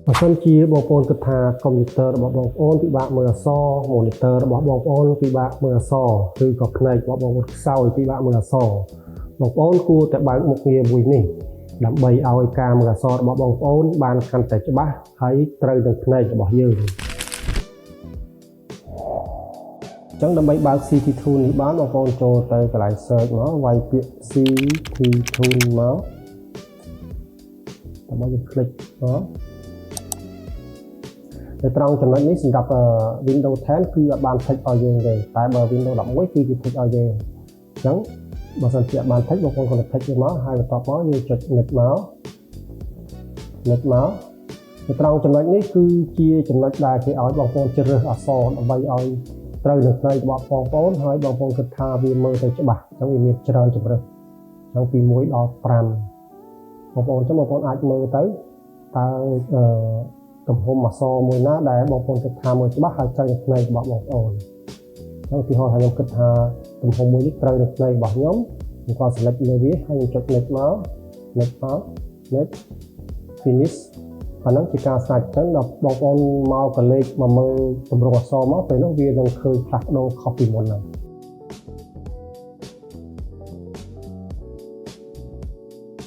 បើសិនជាបងប្អូនគិតថាកុំព្យូទ័ររបស់បងប្អូនពិបាកមើលអក្សរ monitor របស់បងប្អូនពិបាកមើលអក្សរ ឬក៏ភ្នែករបស់បងប្អូនខ្សោយពិបាកមើលអក្សរ បងប្អូនគួរតែបើកមុខងារមួយនេះដើម្បីឲ្យការមើលអក្សររបស់បងប្អូនបានកាន់តែច្បាស់ហើយត្រូវនឹងភ្នែករបស់យើងអញ្ចឹងដើម្បីបើក CT Tool នេះបានបងប្អូនចូលទៅកន្លែង search មកវាយពាក្យ CT Tool មកដើម្បីយើងคลิกមកនៅត្រង់ចំណុចនេះសម្រាប់ Windows 10 គឺអត់បាន tick ឲ្យយើងទេតែបើ Windows 11 គឺគេ tick ឲ្យយើងអញ្ចឹងបើសិនជាអត់បាន tick បងប្អូនគាត់ tick វាមកហើយបន្ទាប់មកយើងចុច next មកនៅត្រង់ចំណុចនេះគឺជាចំណុចដែលគេឲ្យបងប្អូនជ្រើសរើសអក្សរដើម្បីឲ្យត្រូវនឹងផ្នែករបស់បងប្អូនហើយបងប្អូនគិតថាវាមើលទៅច្បាស់អញ្ចឹងវាមានច្រើនជម្រើសអញ្ចឹងពី1ដល់5បងប្អូនអញ្ចឹងបងប្អូនអាចមើលទៅតើទំហំអក្សរមួយណាដែលបងប្អូនគិតថាមើលច្បាស់ហើយត្រូវនឹងផ្នែករបស់បងប្អូនអញ្ចឹងឧទាហរណ៍ថាខ្ញុំគិតថាទំហំមួយនេះត្រូវនឹងផ្នែករបស់ខ្ញុំក៏ select លើវាហើយខ្ញុំចុច next មក next finish អាហ្នឹងជាការស្រាច់ចឹងដល់បងប្អូនមកកលេចមកមើលទម្រង់អក្សរមកពេលនោះវានឹងឃើញផ្លាស់ប្ដូរខុសពីមុនហ្នឹង